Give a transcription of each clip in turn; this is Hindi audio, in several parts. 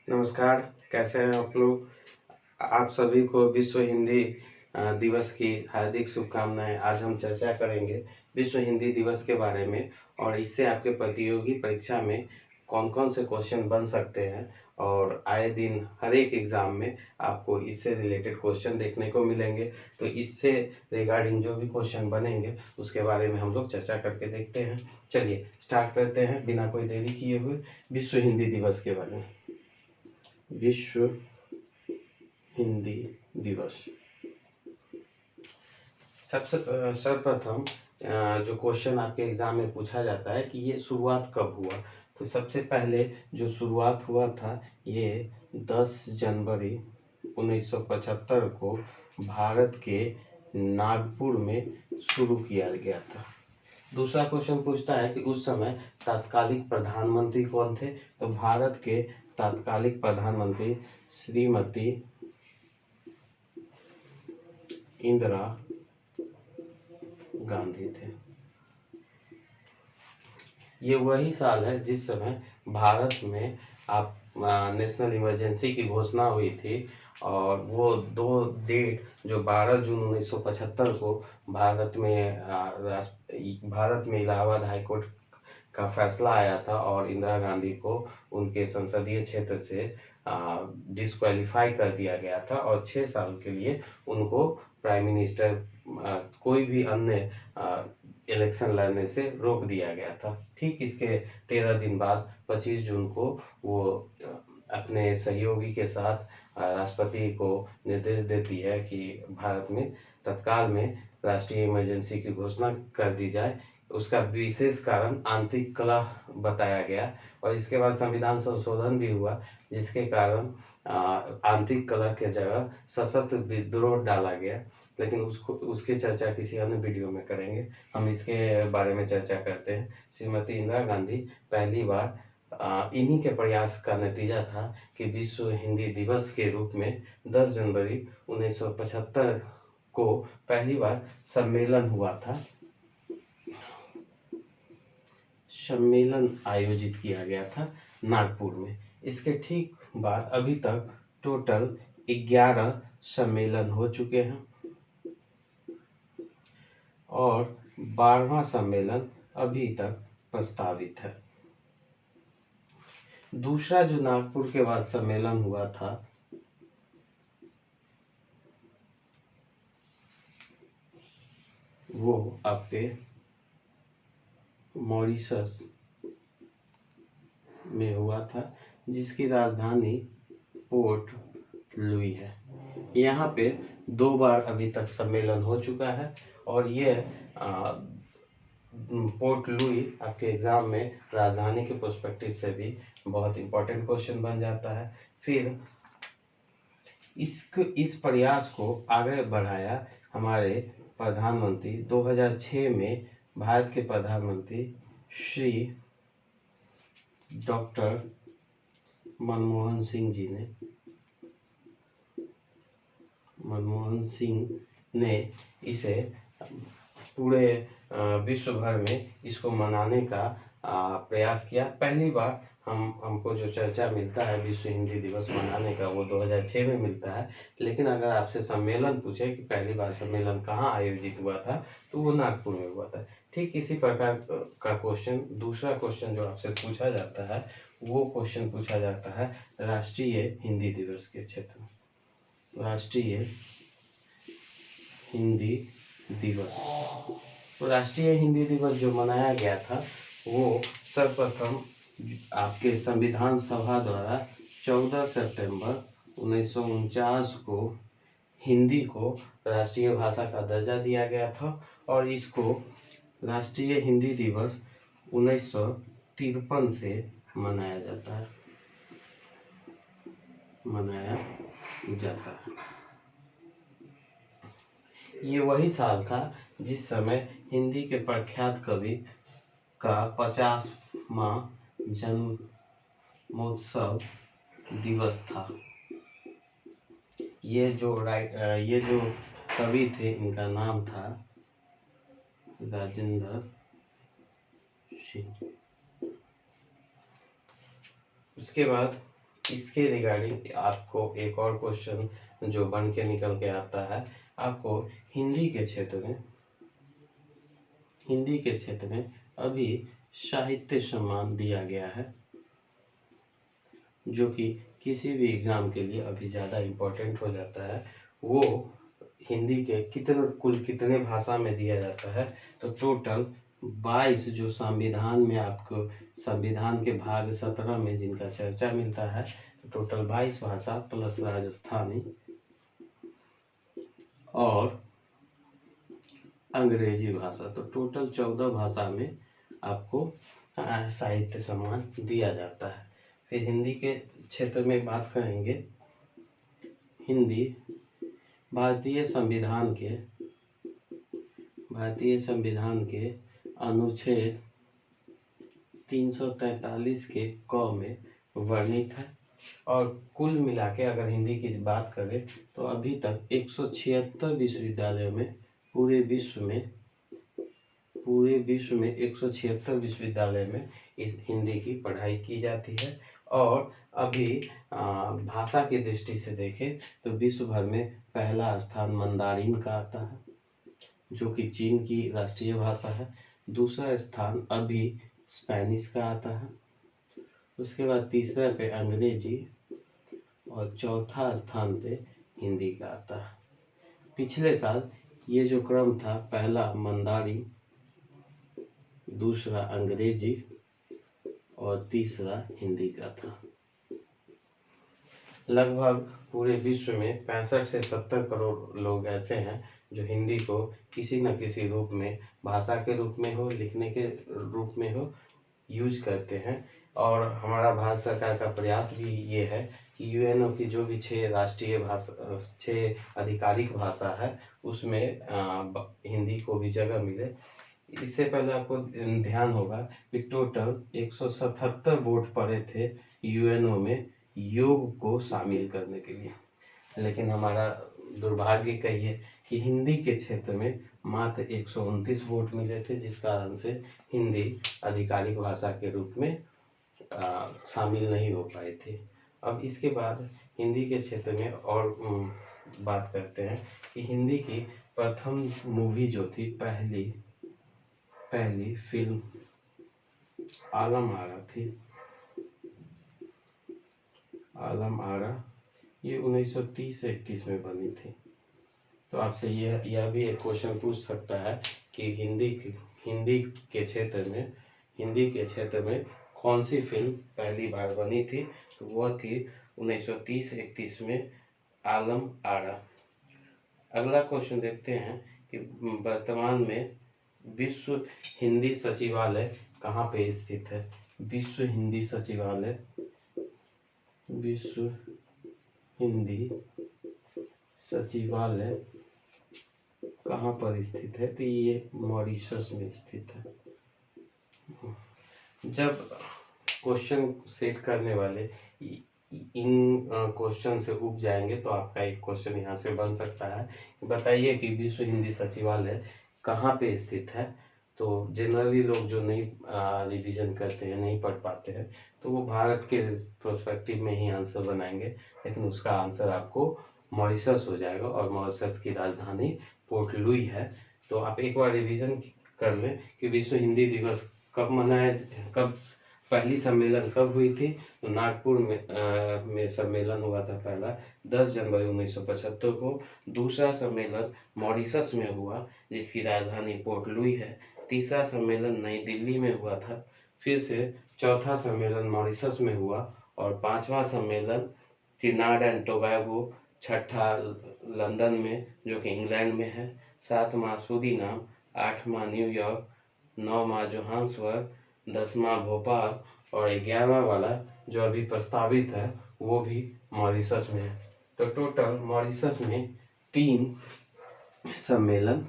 नमस्कार, कैसे हैं आप लोग? आप सभी को विश्व हिंदी दिवस की हार्दिक शुभकामनाएँ। आज हम चर्चा करेंगे विश्व हिंदी दिवस के बारे में और इससे आपके प्रतियोगी परीक्षा में कौन-कौन से क्वेश्चन बन सकते हैं और आए दिन हर एक एग्ज़ाम में आपको इससे रिलेटेड क्वेश्चन देखने को मिलेंगे। तो इससे रिगार्डिंग जो भी क्वेश्चन बनेंगे, उसके बारे में हम लोग चर्चा करके देखते हैं। चलिए स्टार्ट करते हैं बिना कोई देरी किए हुए विश्व हिंदी दिवस के बारे में। विश्व हिंदी दिवस। सबसे सर्वप्रथम जो क्वेश्चन आपके एग्जाम में पूछा जाता है कि ये शुरुआत कब हुआ, तो सबसे पहले जो शुरुआत हुआ था ये 10 जनवरी 1975 को भारत के नागपुर में शुरू किया गया था। दूसरा क्वेश्चन पूछता है कि उस समय तत्कालिक प्रधानमंत्री कौन थे, तो भारत के तत्कालिक प्रधानमंत्री श्रीमती इंदिरा गांधी थे। ये वही साल है जिस समय भारत में आप नेशनल इमरजेंसी की घोषणा हुई थी और वो दो डेट जो 12 जून 1975 को भारत में इलाहाबाद हाई कोर्ट का फैसला आया था और इंदिरा गांधी को उनके संसदीय क्षेत्र से डिस्क्वालीफाई कर दिया गया था और 6 साल के लिए उनको प्राइम मिनिस्टर कोई भी अन्य इलेक्शन लड़ने से रोक दिया गया था। ठीक इसके 13 दिन बाद 25 जून को वो अपने सहयोगी के साथ राष्ट्रपति को निर्देश देती है कि भारत में तत्काल में राष्ट्रीय इमरजेंसी की घोषणा कर दी जाए। उसका विशेष कारण आंतरिक कलह बताया गया और इसके बाद संविधान संशोधन भी हुआ, जिसके कारण आंतरिक कलह के जगह सशस्त्र विद्रोह डाला गया। लेकिन उसकी चर्चा किसी अन्य वीडियो में करेंगे। हम इसके बारे में चर्चा करते हैं। श्रीमती इंदिरा गांधी पहली बार इन्हीं के प्रयास का नतीजा था कि विश्व हिंदी दिवस के रूप में 10 जनवरी 1975 को पहली बार सम्मेलन हुआ था। सम्मेलन आयोजित किया गया था नागपुर में। इसके ठीक बाद अभी तक टोटल 11 सम्मेलन हो चुके हैं और 12वां सम्मेलन अभी तक प्रस्तावित है। दूसरा जो नागपुर के बाद सम्मेलन हुआ था वो आपके मॉरिशस में हुआ था, जिसकी राजधानी पोर्ट लुई है। यहाँ पे 2 बार अभी तक सम्मेलन हो चुका है और ये पोर्ट लुई आपके एग्जाम में राजधानी के पर्सपेक्टिव से भी बहुत इंपॉर्टेंट क्वेश्चन बन जाता है। फिर इस प्रयास को आगे बढ़ाया हमारे प्रधानमंत्री 2006 में भारत के प्रधानमंत्री श्री डॉक्टर मनमोहन सिंह ने इसे पूरे विश्व भर में इसको मनाने का प्रयास किया। पहली बार हमको जो चर्चा मिलता है विश्व हिंदी दिवस मनाने का वो 2006 में मिलता है। लेकिन अगर आपसे सम्मेलन पूछे कि पहली बार सम्मेलन कहाँ आयोजित हुआ था, तो वो नागपुर में हुआ था। ठीक इसी प्रकार का क्वेश्चन, दूसरा क्वेश्चन जो आपसे पूछा जाता है वो क्वेश्चन पूछा जाता है राष्ट्रीय हिंदी दिवस के क्षेत्र में। राष्ट्रीय हिंदी दिवस, तो राष्ट्रीय हिंदी दिवस जो मनाया गया था वो सर्वप्रथम आपके संविधान सभा द्वारा 14 सितंबर 1949 को हिंदी को राष्ट्रीय भाषा का दर्जा दिया गया था और इसको राष्ट्रीय हिंदी दिवस 1953 से मनाया जाता है। ये वही साल था जिस समय हिंदी के प्रख्यात कवि का 50वां जन्मोत्सव दिवस था। ये जो कवि थे इनका नाम था राजेंद्र सिंह। उसके बाद इसके रिगार्डिंग आपको एक और क्वेश्चन जो बन के निकल के आता है, आपको हिंदी के क्षेत्र में अभी साहित्य सम्मान दिया गया है, जो कि किसी भी एग्जाम के लिए अभी ज़्यादा इम्पोर्टेंट हो जाता है। वो हिंदी के कुल कितने भाषा में दिया जाता है, तो टोटल 22 जो संविधान में आपको संविधान के भाग 17 में जिनका चर्चा मिलता है, तो टोटल 22 भाषा प्लस राजस्थानी और अंग्रेजी भाषा, तो टोटल 14 भाषा में आपको साहित्य सम्मान दिया जाता है। फिर हिंदी के क्षेत्र में बात करेंगे। हिंदी भारतीय संविधान के अनुच्छेद 343 के क में वर्णित है, और कुल मिला के अगर हिंदी की बात करें तो अभी तक 176 विश्वविद्यालयों में पूरे विश्व में 176 विश्वविद्यालय में इस हिंदी की पढ़ाई की जाती है। और अभी भाषा की दृष्टि से देखें तो विश्व भर में पहला स्थान मंदारिन का आता है, जो कि चीन की राष्ट्रीय भाषा है। दूसरा स्थान अभी स्पेनिश का आता है, उसके बाद तीसरे पे अंग्रेजी और चौथा स्थान पे हिंदी का आता है। पिछले साल ये जो क्रम था, पहला मंदारिन, दूसरा अंग्रेजी और तीसरा हिंदी का था। लगभग पूरे विश्व में 65 से 70 करोड़ लोग ऐसे हैं जो हिंदी को किसी न किसी रूप में, भाषा के रूप में हो, लिखने के रूप में हो, यूज करते हैं। और हमारा भारत सरकार का प्रयास भी ये है कि यूएनओ की जो भी 6 राष्ट्रीय भाषा, 6 आधिकारिक भाषा है, उसमें हिंदी को भी जगह मिले। इससे पहले आपको ध्यान होगा कि टोटल 177 वोट पड़े थे यूएनओ में योग को शामिल करने के लिए, लेकिन हमारा दुर्भाग्य कहिए कि हिंदी के क्षेत्र में मात्र 129 वोट मिले थे, जिस कारण से हिंदी आधिकारिक भाषा के रूप में शामिल नहीं हो पाई थी। अब इसके बाद हिंदी के क्षेत्र में और बात करते हैं कि हिंदी की प्रथम मूवी जो थी, पहली फिल्म आलम आरा थी। आलम आरा ये 1930-31 में बनी थी। तो आपसे यह भी एक क्वेश्चन पूछ सकता है कि हिंदी के क्षेत्र में कौन सी फिल्म पहली बार बनी थी, तो वह थी 1930-31 में आलम आरा। अगला क्वेश्चन देखते हैं कि वर्तमान में विश्व हिंदी सचिवालय कहाँ पे स्थित है। विश्व हिंदी सचिवालय कहाँ पर स्थित है, तो ये मॉरिशस में स्थित है। जब क्वेश्चन सेट करने वाले इन क्वेश्चन से उब जाएंगे तो आपका एक क्वेश्चन यहाँ से बन सकता है, बताइए कि विश्व हिंदी सचिवालय कहाँ पे स्थित है। तो जनरली लोग जो नहीं रिवीजन करते हैं, नहीं पढ़ पाते हैं, तो वो भारत के प्रोस्पेक्टिव में ही आंसर बनाएंगे, लेकिन उसका आंसर आपको मॉरिशस हो जाएगा, और मॉरिशस की राजधानी पोर्ट लुई है। तो आप एक बार रिवीजन कर लें कि विश्व हिंदी दिवस कब पहली सम्मेलन कब हुई थी, तो नागपुर में सम्मेलन हुआ था पहला 10 जनवरी 1975 को। दूसरा सम्मेलन मॉरिशस में हुआ, जिसकी राजधानी पोर्ट लुई है। तीसरा सम्मेलन नई दिल्ली में हुआ था। फिर से चौथा सम्मेलन मॉरिशस में हुआ, और पांचवा सम्मेलन त्रिनाड एंड टोबैगो, छठा लंदन में जो कि इंग्लैंड में है, सातवां सूरीनाम, आठवां न्यूयॉर्क, नौवां जोहान्सबर्ग, 10वां भोपाल, और 11वां वाला जो अभी प्रस्तावित है वो भी मॉरिशस में है। तो टोटल मॉरिशस में 3 सम्मेलन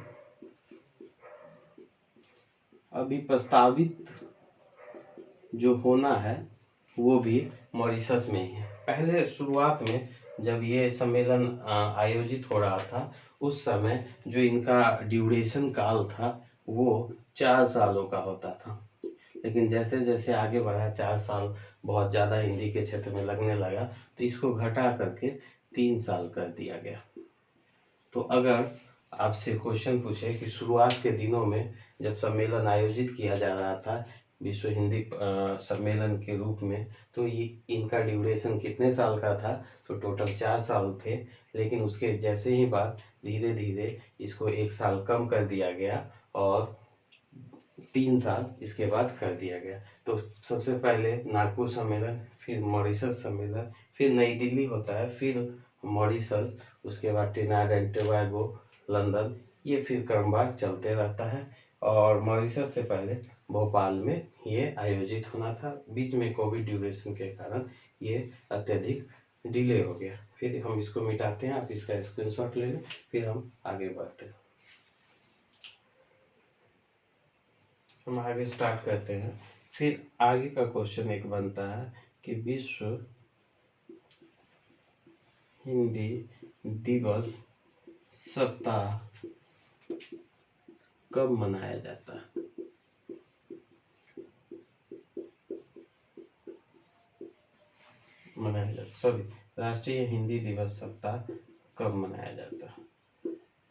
अभी प्रस्तावित जो होना है वो भी मॉरिशस में ही है। पहले शुरुआत में जब ये सम्मेलन आयोजित हो रहा था, उस समय जो इनका ड्यूरेशन काल था वो 4 सालों का होता था, लेकिन जैसे जैसे आगे बढ़ा 4 साल बहुत ज़्यादा हिंदी के क्षेत्र में लगने लगा, तो इसको घटा करके 3 साल कर दिया गया। तो अगर आपसे क्वेश्चन पूछे कि शुरुआत के दिनों में जब सम्मेलन आयोजित किया जा रहा था विश्व हिंदी सम्मेलन के रूप में, तो ये इनका ड्यूरेशन कितने साल का था, तो टोटल 4 साल थे। लेकिन उसके जैसे ही बाद धीरे धीरे इसको 1 साल कम कर दिया गया और 3 साल इसके बाद कर दिया गया। तो सबसे पहले नागपुर सम्मेलन, फिर मॉरिशस सम्मेलन, फिर नई दिल्ली होता है, फिर मॉरिशस, उसके बाद ट्रिनिडाद एंड टोबैगो, लंदन, ये फिर क्रमवार चलते रहता है। और मॉरिशस से पहले भोपाल में ये आयोजित होना था, बीच में कोविड ड्यूरेशन के कारण ये अत्यधिक डिले हो गया। फिर हम इसको मिटाते हैं, आप इसका स्क्रीनशॉट ले लें, फिर हम आगे बढ़ते हैं। हम आगे स्टार्ट करते हैं। फिर आगे का क्वेश्चन एक बनता है कि विश्व हिंदी दिवस सप्ताह कब मनाया जाता है? सॉरी, राष्ट्रीय हिंदी दिवस सप्ताह कब मनाया जाता है?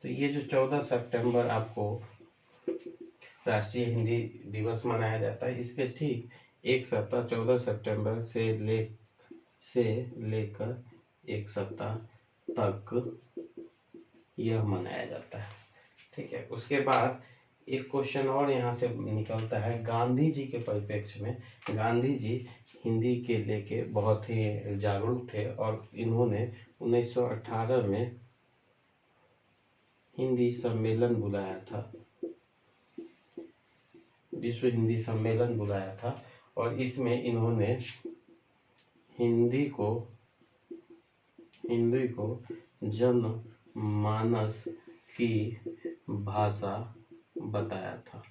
तो ये जो 14 सितंबर आपको राष्ट्रीय हिंदी दिवस मनाया जाता है, इसके ठीक एक सप्ताह 14 सितंबर से लेकर एक सप्ताह तक यह मनाया जाता है। ठीक है। उसके बाद एक क्वेश्चन और यहाँ से निकलता है, गांधी जी के परिप्रेक्ष्य में। गांधी जी हिंदी के लेके बहुत ही जागरूक थे और इन्होंने 1918 में हिंदी सम्मेलन बुलाया था, विश्व हिंदी सम्मेलन बुलाया था, और इसमें इन्होंने हिंदी को जनमानस की भाषा बताया था।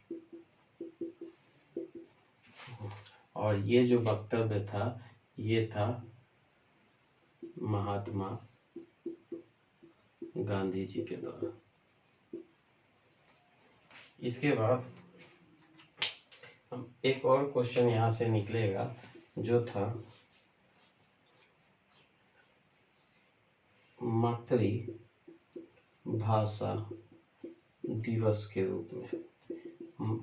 और ये जो वक्तव्य था, ये था महात्मा गांधी जी के द्वारा। इसके बाद हम एक और क्वेश्चन यहाँ से निकलेगा, जो था मातृभाषा दिवस के रूप में।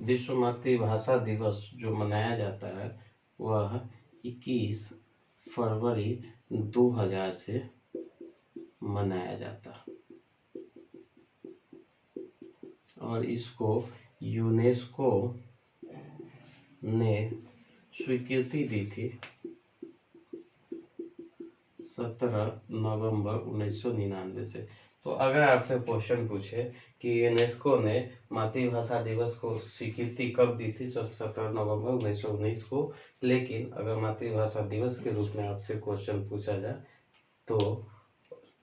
विश्व मातृभाषा दिवस जो मनाया जाता है वह 21 फरवरी 2000 से मनाया जाता है, और इसको यूनेस्को ने स्वीकृति दी थी 17 नवंबर 1999 से। तो अगर आपसे क्वेश्चन पूछे कि यूनेस्को ने मातृभाषा दिवस को स्वीकृति कब दी थी, तो 17 नवंबर 1919 को। लेकिन अगर मातृभाषा दिवस के रूप में आपसे क्वेश्चन पूछा जाए तो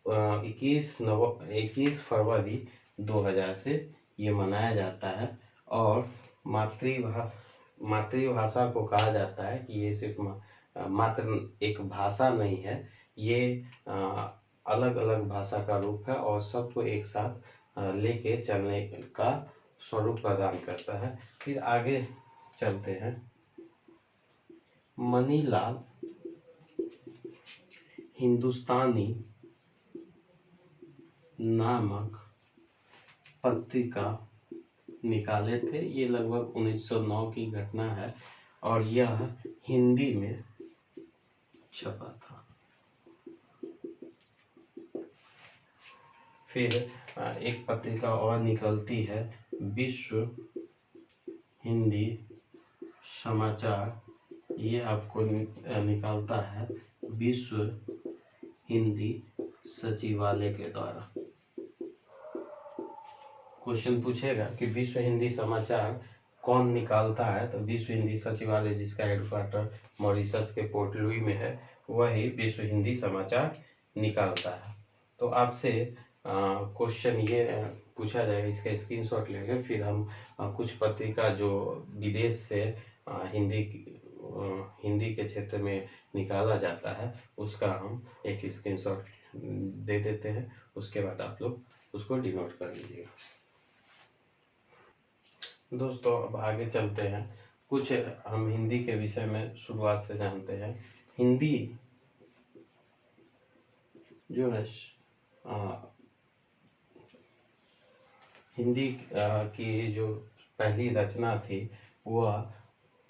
21 फरवरी 2000 से ये मनाया जाता है। और मातृभाषा को कहा जाता है कि ये सिर्फ मात्र एक भाषा नहीं है, ये अलग अलग भाषा का रूप है और सबको एक साथ लेके चलने का स्वरूप प्रदान करता है। फिर आगे चलते हैं। मनीलाल हिंदुस्तानी नामक पत्रिका निकाले थे, ये लगभग 1909 की घटना है और यह हिंदी में छपा था। फिर एक पत्रिका और निकलती है, विश्व हिंदी समाचार, ये आपको निकालता है विश्व हिंदी सचिवालय के द्वारा। क्वेश्चन पूछेगा कि विश्व हिंदी समाचार कौन निकालता है, तो विश्व हिंदी सचिवालय, जिसका हेडक्वार्टर मॉरिशस के पोर्ट लुई में है, वही विश्व हिंदी समाचार निकालता है। तो आपसे क्वेश्चन ये पूछा जाएगा, इसका स्क्रीनशॉट लेंगे, फिर हम कुछ पत्रिका जो विदेश से हिंदी के क्षेत्र में निकाला जाता है उसका हम एक स्क्रीनशॉट दे देते हैं, उसके बाद आप लोग उसको डिनोट कर लीजिएगा। दोस्तों अब आगे चलते हैं। कुछ हम हिंदी के विषय में शुरुआत से जानते हैं। हिंदी जो है हिंदी की जो पहली रचना थी वह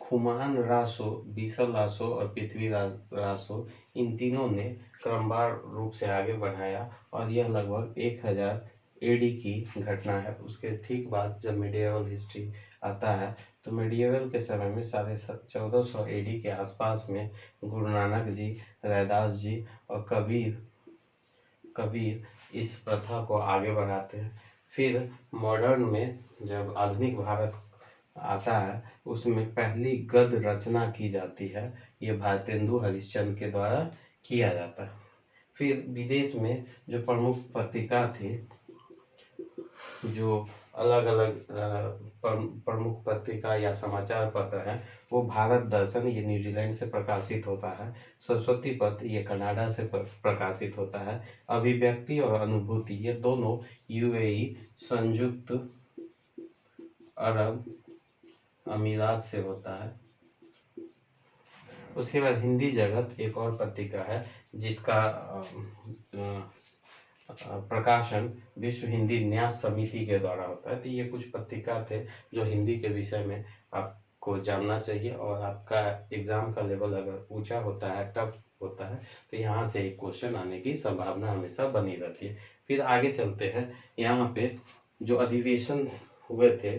खुमान रासो, बीसल रासो और पृथ्वी रासो, इन तीनों ने क्रमवार रूप से आगे बढ़ाया और यह लगभग 1000 एडी की घटना है। उसके ठीक बाद जब मिडिएवल हिस्ट्री आता है तो मिडिएवल के समय में 1450 एडी के आसपास में गुरु नानक जी, रैदास जी और कबीर इस प्रथा को आगे बढ़ाते हैं। फिर मॉडर्न में जब आधुनिक भारत आता है उसमें पहली गद्य रचना की जाती है, ये भारतेंदु हरिश्चंद्र के द्वारा किया जाता है। फिर विदेश में जो प्रमुख पत्रिका थी, जो अलग अलग प्रमुख पत्रिका या समाचार पत्र हैं, वो भारत दर्शन ये न्यूजीलैंड से प्रकाशित होता है, सरस्वती पत्र ये कनाडा से प्रकाशित होता है, अभिव्यक्ति और अनुभूति ये दोनों यूएई संयुक्त अरब अमीरात से होता है। उसके बाद हिंदी जगत एक और पत्रिका है जिसका प्रकाशन विश्व हिंदी न्यास समिति के द्वारा होता है। तो ये कुछ पत्रिका थे जो हिंदी के विषय में आपको जानना चाहिए, और आपका एग्जाम का लेवल अगर ऊंचा होता है, टफ होता है, तो यहाँ से एक क्वेश्चन आने की संभावना हमेशा बनी रहती है। फिर आगे चलते हैं, यहाँ पे जो अधिवेशन हुए थे,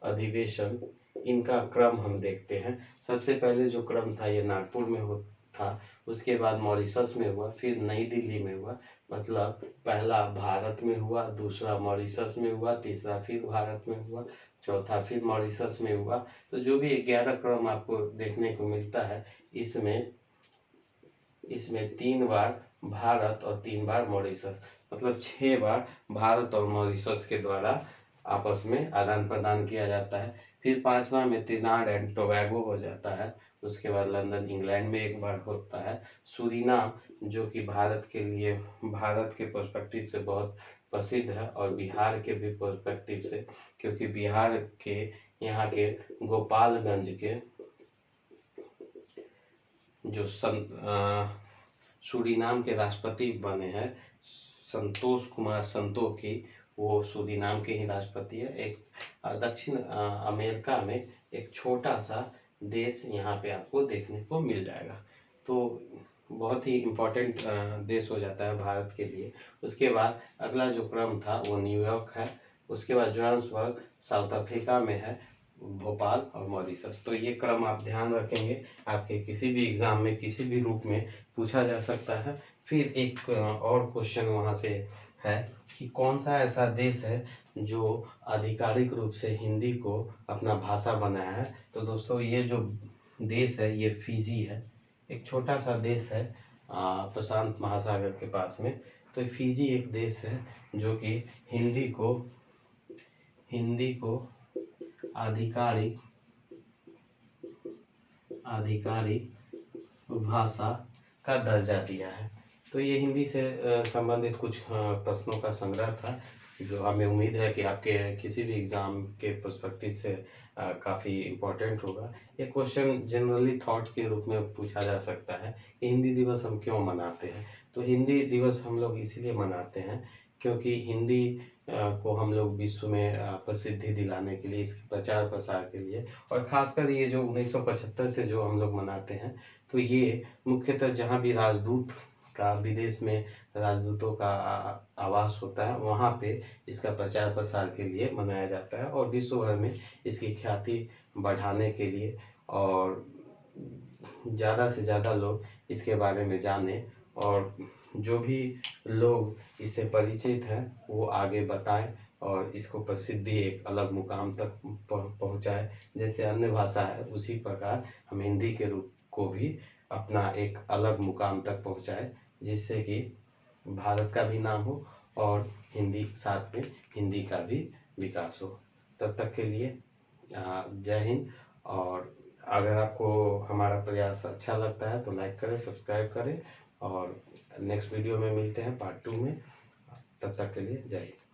अधिवेशन इनका क्रम हम देखते हैं। सबसे पहले जो क्रम था ये नागपुर में था, उसके बाद मॉरिशस में हुआ, फिर नई दिल्ली में हुआ। मतलब पहला भारत में हुआ, दूसरा मॉरिशस में हुआ, तीसरा फिर भारत में हुआ, चौथा फिर मॉरिशस में हुआ। तो जो भी 11 क्रम आपको देखने को मिलता है, इसमें 3 बार भारत और 3 बार मॉरिशस, मतलब 6 बार भारत और मॉरिशस के द्वारा आपस में आदान प्रदान किया जाता है। फिर 5वां में त्रिनाड एंड टोबैगो हो जाता है। उसके बाद लंदन इंग्लैंड में एक बार होता है। सूरीनाम जो कि भारत के पर्सपेक्टिव से बहुत प्रसिद्ध है, और बिहार के भी पर्सपेक्टिव से, क्योंकि बिहार के यहाँ के गोपालगंज के जो सूरीनाम के राष्ट्रपति बने हैं संतोष कुमार संतोखी, वो सूरीनाम के ही राष्ट्रपति है। एक दक्षिण अमेरिका में एक छोटा सा देश यहाँ पे आपको देखने को मिल जाएगा। तो बहुत ही इम्पोर्टेंट देश हो जाता है भारत के लिए। उसके बाद अगला जो क्रम था वो न्यूयॉर्क है, उसके बाद जोहान्सबर्ग साउथ अफ्रीका में है, भोपाल और मॉरिशस। तो ये क्रम आप ध्यान रखेंगे, आपके किसी भी एग्जाम में किसी भी रूप में पूछा जा सकता है। फिर एक और क्वेश्चन वहाँ से है कि कौन सा ऐसा देश है जो आधिकारिक रूप से हिंदी को अपना भाषा बनाया है। तो दोस्तों ये जो देश है ये फिजी है, एक छोटा सा देश है प्रशांत महासागर के पास में। तो फिजी एक देश है जो कि हिंदी को आधिकारिक भाषा का दर्जा दिया है। तो ये हिंदी से संबंधित कुछ प्रश्नों का संग्रह था, जो हमें उम्मीद है कि आपके किसी भी एग्ज़ाम के पर्सपेक्टिव से काफ़ी इम्पोर्टेंट होगा। ये क्वेश्चन जनरली थॉट के रूप में पूछा जा सकता है कि हिंदी दिवस हम क्यों मनाते हैं। तो हिंदी दिवस हम लोग इसलिए मनाते हैं क्योंकि हिंदी को हम लोग विश्व में प्रसिद्धि दिलाने के लिए, इसके प्रचार प्रसार के लिए, और ख़ासकर ये जो 1975 से जो हम लोग मनाते हैं, तो ये मुख्यतः जहाँ भी राजदूत का, विदेश में राजदूतों का आवास होता है, वहाँ पे इसका प्रचार प्रसार के लिए मनाया जाता है, और विश्व भर में इसकी ख्याति बढ़ाने के लिए, और ज़्यादा से ज़्यादा लोग इसके बारे में जानें, और जो भी लोग इससे परिचित हैं वो आगे बताएं और इसको प्रसिद्धि एक अलग मुकाम तक पहुंचाएं। जैसे अन्य भाषा है उसी प्रकार हम हिंदी के रूप को भी अपना एक अलग मुकाम तक पहुंचाएं, जिससे कि भारत का भी नाम हो और साथ में हिंदी का भी विकास हो। तब तक के लिए जय हिंद। और अगर आपको हमारा प्रयास अच्छा लगता है तो लाइक करें, सब्सक्राइब करें, और नेक्स्ट वीडियो में मिलते हैं पार्ट 2 में। तब तक के लिए जय हिंद।